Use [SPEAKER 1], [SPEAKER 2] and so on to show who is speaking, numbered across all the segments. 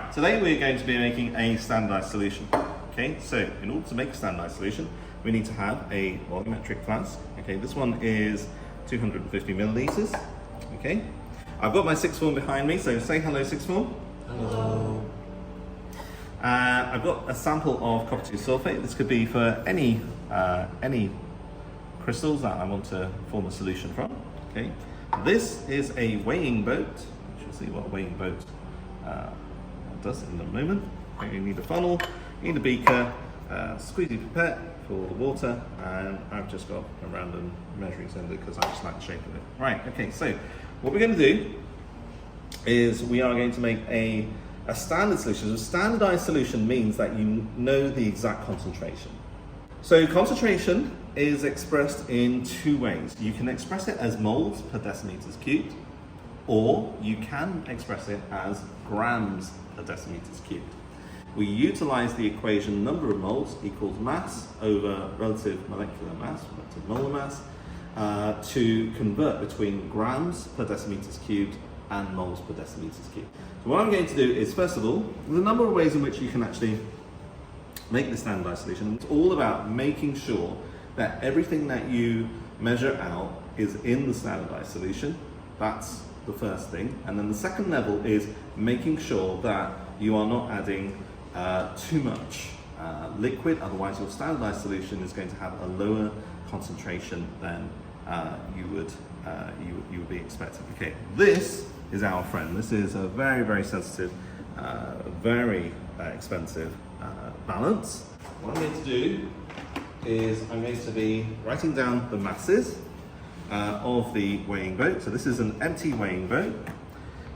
[SPEAKER 1] Right, today we're going to be making a standardized solution. Okay, so in order to make a standardized solution, we need to have a volumetric flask. Okay, this one is 250 milliliters. Okay, I've got my sixth form behind me, so say hello, sixth form.
[SPEAKER 2] Hello.
[SPEAKER 1] I've got a sample of copper 2 sulfate. This could be for any crystals that I want to form a solution from. Okay, this is a weighing boat. You should see what a weighing boat does in a moment. Okay, you need a funnel, you need a beaker, squeezy pipette for the water, and I've just got a random measuring cylinder because I just like the shape of it. Right, okay, so what we're going to do is we are going to make a standard solution. A standardized solution means that you know the exact concentration. So concentration is expressed in two ways. You can express it as moles per decimeters cubed, or you can express it as grams per decimeters cubed. We utilize the equation number of moles equals mass over relative molecular mass, relative molar mass, to convert between grams per decimeters cubed and moles per decimeters cubed. So what I'm going to do is, first of all, there's a number of ways in which you can actually make the standardized solution. It's all about making sure that everything that you measure out is in the standardized solution. That's the first thing. And then the second level is making sure that you are not adding too much liquid, otherwise your standardized solution is going to have a lower concentration than you would be expecting. Okay, this is our friend. This is a very, very sensitive, very expensive balance. What I'm going to do is I'm going to be writing down the masses of the weighing boat. So this is an empty weighing boat.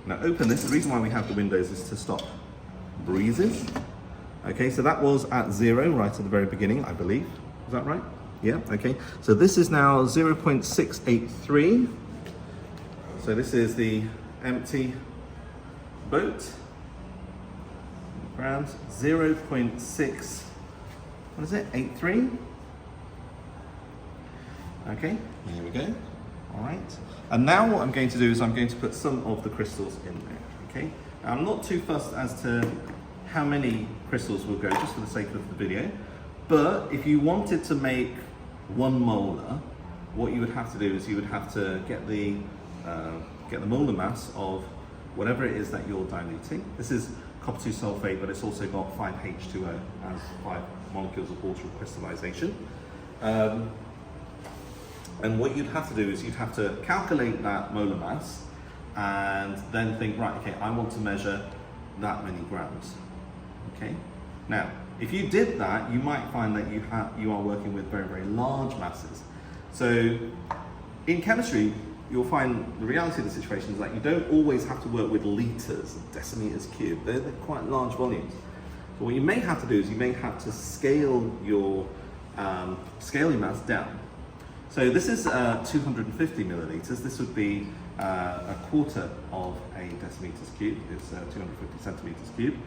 [SPEAKER 1] Now open this. The reason why we have the windows is to stop breezes. Okay, so that was at 0 right at the very beginning, I believe. Is that right? Yeah, okay. So this is now 0.683. So this is the empty boat. Grams, 0.6, what is it, 83? Okay, here we go. All right. And now what I'm going to do is I'm going to put some of the crystals in there. Okay. Now, I'm not too fussed as to how many crystals will go, just for the sake of the video. But if you wanted to make 1 molar, what you would have to do is you would have to get the molar mass of whatever it is that you're diluting. This is copper 2 sulfate, but it's also got 5H2O as 5 molecules of water of crystallization. And what you'd have to do is you'd have to calculate that molar mass and then think, right, okay, I want to measure that many grams. Okay. Now, if you did that, you might find that you are working with very, very large masses. So in chemistry, you'll find the reality of the situation is that you don't always have to work with liters and decimeters cubed. They're quite large volumes. So what you may have to do is you may have to scale your mass down. So this is 250 milliliters. This would be a quarter of a decimeters cubed. It's 250 centimeters cubed.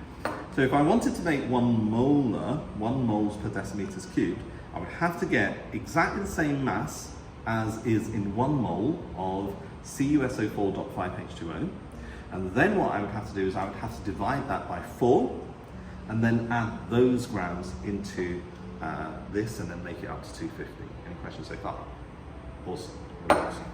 [SPEAKER 1] So if I wanted to make 1 molar, 1 moles per decimeters cubed, I would have to get exactly the same mass as is in 1 mole of CuSO4.5H2O. And then what I would have to do is I would have to divide that by 4 and then add those grams into this and then make it up to 250. Any questions so far? Awesome.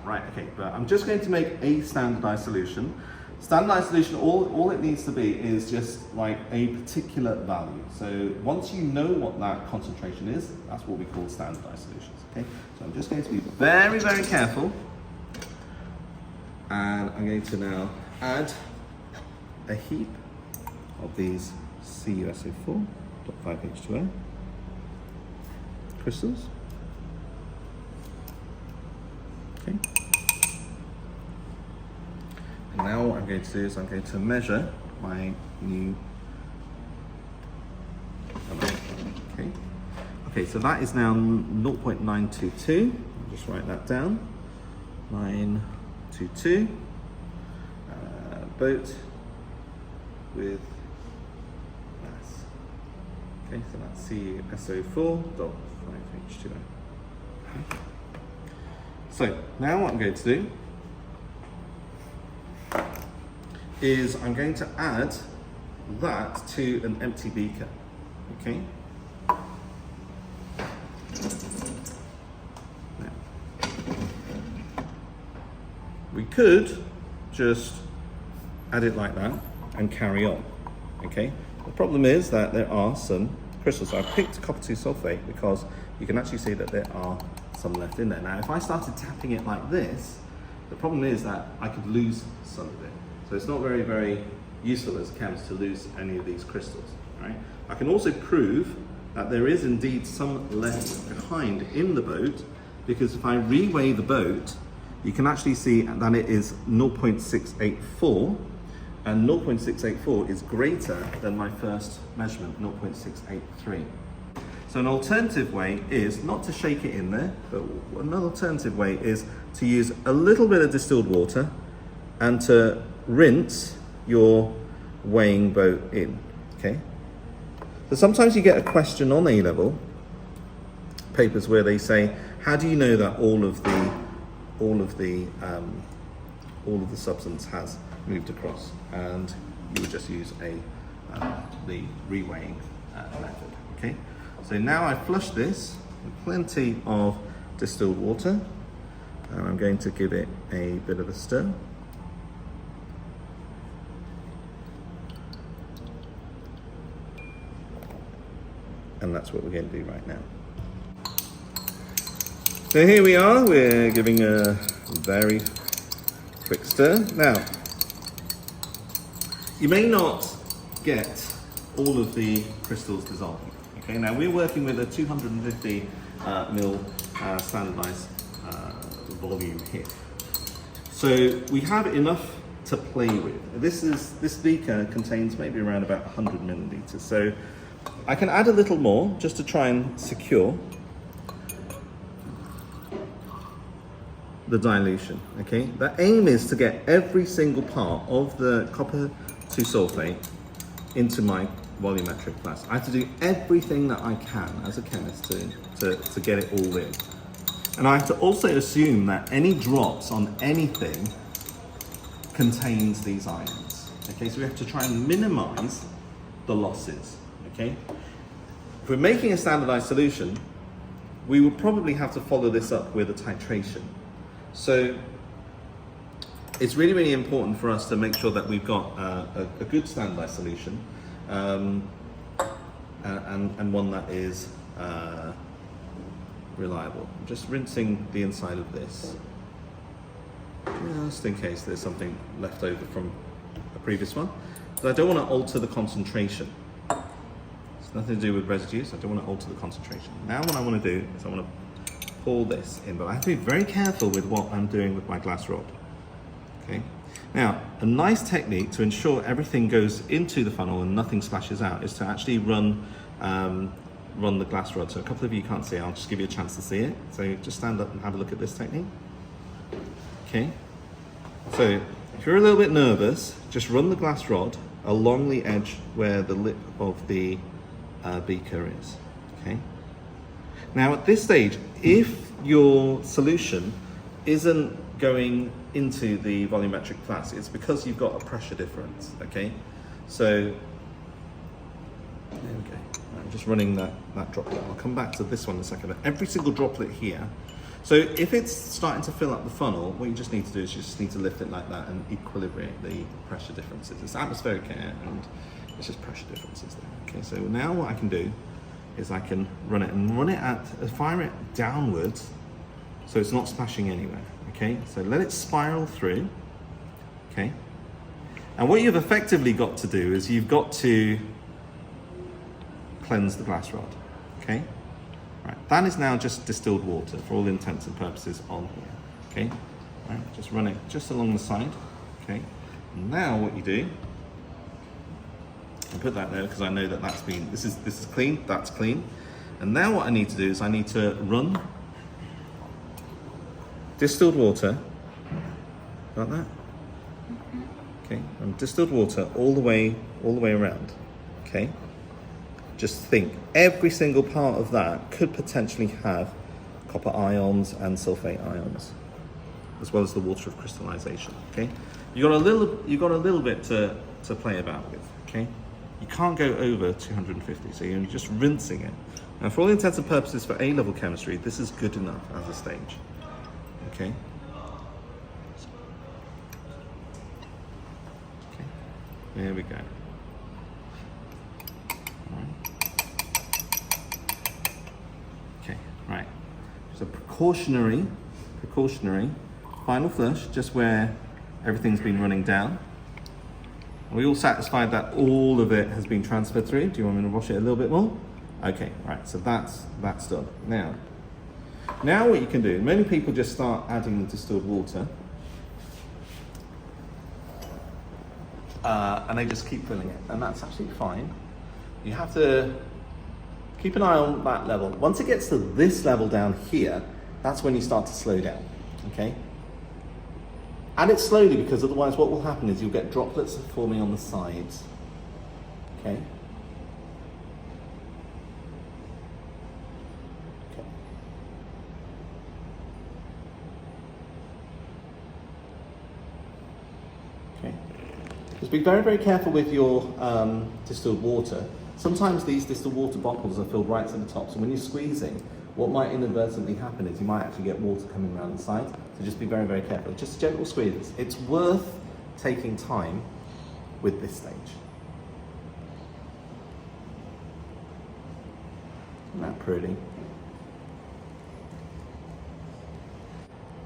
[SPEAKER 1] Right, okay, but I'm just going to make a standardized solution. Standardized solution, all it needs to be is just like a particular value. So once you know what that concentration is, that's what we call standardized solutions. Okay, so I'm just going to be very, very careful. And I'm going to now add a heap of these CuSO4.5H2O crystals. Okay. And now what I'm going to do is I'm going to measure my new. Okay. Okay, so that is now 0.922. I'll just write that down. 922. Boat with mass. Okay, so that's CuSO4.5H2O. Okay. So now what I'm going to do is I'm going to add that to an empty beaker, okay? Now, we could just add it like that and carry on, okay? The problem is that there are some crystals. I've picked copper 2 sulfate because you can actually see that there are some left in there. Now, if I started tapping it like this, the problem is that I could lose some of it. So it's not very, very useful as a chemist to lose any of these crystals, right? I can also prove that there is indeed some left behind in the boat, because if I reweigh the boat, you can actually see that it is 0.684, and 0.684 is greater than my first measurement, 0.683. So an alternative way is not to shake it in there, but another alternative way is to use a little bit of distilled water and to rinse your weighing boat in, okay? So sometimes you get a question on A-level papers where they say, how do you know that all of the substance has moved across? And you would just use the reweighing method, okay? So now I flush this with plenty of distilled water, and I'm going to give it a bit of a stir. And that's what we're going to do right now. So here we are, we're giving a very quick stir. Now, you may not get all of the crystals dissolving. Okay, now we're working with a 250 ml standardized volume here. So we have enough to play with. This beaker contains maybe around about 100 milliliters. So I can add a little more just to try and secure the dilution, okay? The aim is to get every single part of the copper 2 sulfate into my volumetric glass. I have to do everything that I can as a chemist to get it all in. And I have to also assume that any drops on anything contains these ions, okay? So we have to try and minimize the losses, okay? If we're making a standardized solution, we will probably have to follow this up with a titration. So it's really, really important for us to make sure that we've got a good standardized solution, and one that is reliable. I'm just rinsing the inside of this, just in case there's something left over from a previous one. But I don't want to alter the concentration. It's nothing to do with residues. I don't want to alter the concentration. Now what I want to do is I want to pour this in, but I have to be very careful with what I'm doing with my glass rod. Okay. Now, a nice technique to ensure everything goes into the funnel and nothing splashes out is to actually run the glass rod. So a couple of you can't see it, I'll just give you a chance to see it. So just stand up and have a look at this technique. Okay. So if you're a little bit nervous, just run the glass rod along the edge where the lip of the beaker is. Okay. Now at this stage, if your solution isn't going into the volumetric glass, it's because you've got a pressure difference, okay? So, there we go. I'm just running that droplet. I'll come back to this one in a second, but every single droplet here. So if it's starting to fill up the funnel, what you just need to do is you just need to lift it like that and equilibrate the pressure differences. It's atmospheric air and it's just pressure differences there. Okay, so now what I can do is I can fire it downwards so it's not splashing anywhere. Okay, so let it spiral through. Okay, and what you've effectively got to do is you've got to cleanse the glass rod. Okay, right, that is now just distilled water for all intents and purposes on here. Okay, right, just run it just along the side. Okay, and now what you do, I put that there because I know that that's been, this is clean, that's clean. And now what I need to do is I need to run distilled water, got that? Okay, and distilled water all the way around, okay? Just think, every single part of that could potentially have copper ions and sulfate ions, as well as the water of crystallization, okay? You got a little bit to play about with, okay? You can't go over 250, so you're just rinsing it. Now, for all intents and purposes for A-level chemistry, this is good enough as a stage. Okay. Okay. There we go. All right. Okay. Right. Just a precautionary final flush, just where everything's been running down. Are we all satisfied that all of it has been transferred through? Do you want me to wash it a little bit more? Okay, right, so that's done. Now what you can do, many people just start adding the distilled water and they just keep filling it, and that's absolutely fine. You have to keep an eye on that level. Once it gets to this level down here, that's when you start to slow down, okay? Add it slowly, because otherwise what will happen is you'll get droplets forming on the sides, okay? Okay. Just be very, very careful with your distilled water. Sometimes these distilled water bottles are filled right to the top, so when you're squeezing, what might inadvertently happen is you might actually get water coming around the side. So just be very, very careful. Just a gentle squeeze. It's worth taking time with this stage. Isn't that pretty?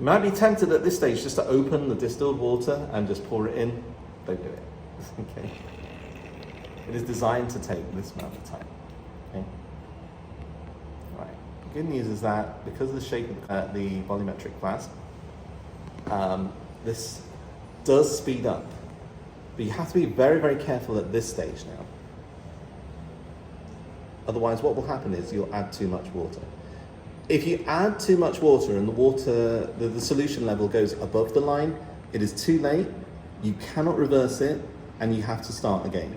[SPEAKER 1] You might be tempted at this stage just to open the distilled water and just pour it in. Don't do it. Okay. It is designed to take this amount of time. Okay. Right. The good news is that because of the shape of the volumetric flask, this does speed up. But you have to be very, very careful at this stage now. Otherwise, what will happen is you'll add too much water. If you add too much water and the solution level goes above the line, it is too late. You cannot reverse it, and you have to start again.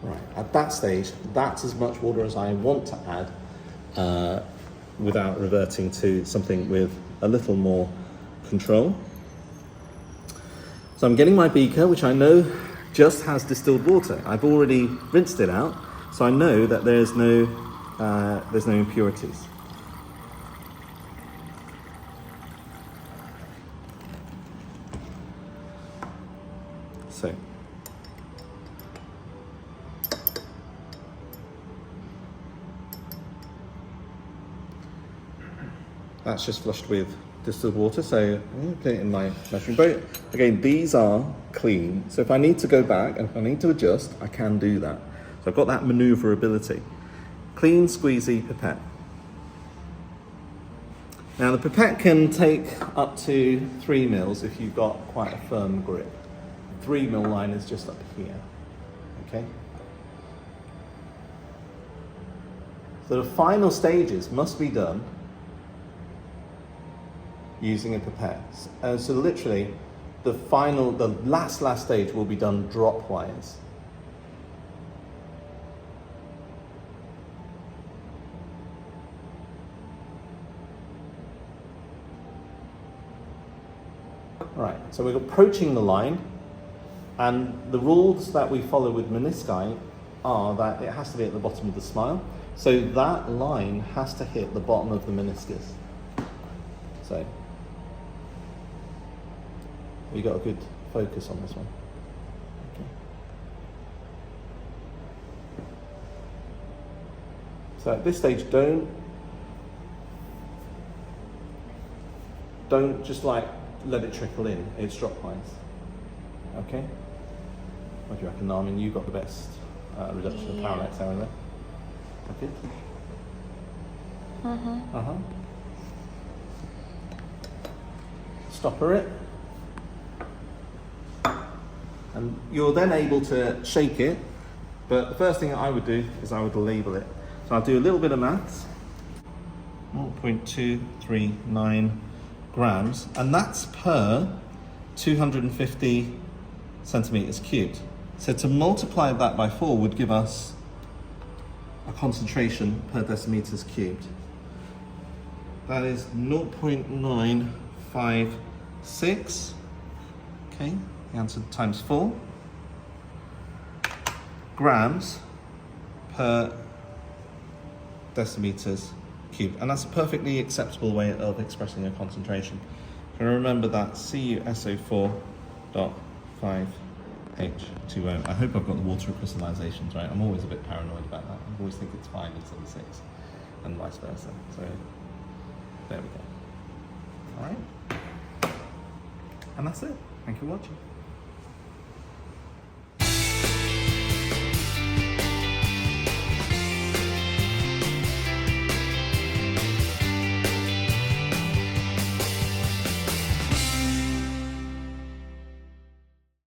[SPEAKER 1] Right, at that stage, that's as much water as I want to add without reverting to something with a little more control. So I'm getting my beaker, which I know just has distilled water. I've already rinsed it out, so I know that there's no impurities. So. That's just flushed with distilled water, so I'm going to put it in my measuring boat. Again, these are clean, so if I need to go back and if I need to adjust, I can do that. So I've got that manoeuvrability. Clean, squeezy pipette. Now the pipette can take up to 3 mils if you've got quite a firm grip. 3 mil line is just up here, okay? So the final stages must be done using a pipette. So literally, the last stage will be done drop-wise. Right, so we're approaching the line, and the rules that we follow with menisci are that it has to be at the bottom of the smile. So that line has to hit the bottom of the meniscus. So we got a good focus on this one. Okay. So at this stage, don't just like let it trickle in. It's drop-wise. Okay. What do you reckon, Armin? You got the best reduction of parallax error there. Okay. Stopper it. And you're then able to shake it, but the first thing I would do is I would label it. So I'll do a little bit of maths. 0.239 grams, and that's per 250 centimeters cubed. So to multiply that by 4 would give us a concentration per decimeters cubed. That is 0.956. Okay, the answer times 4 grams per decimeters cubed. And that's a perfectly acceptable way of expressing a concentration. So remember that CuSO4.5H2O. I hope I've got the water crystallizations right. I'm always a bit paranoid about that. I always think it's 5 instead of 6, and vice versa. So there we go. All right. And that's it. Thank you for watching.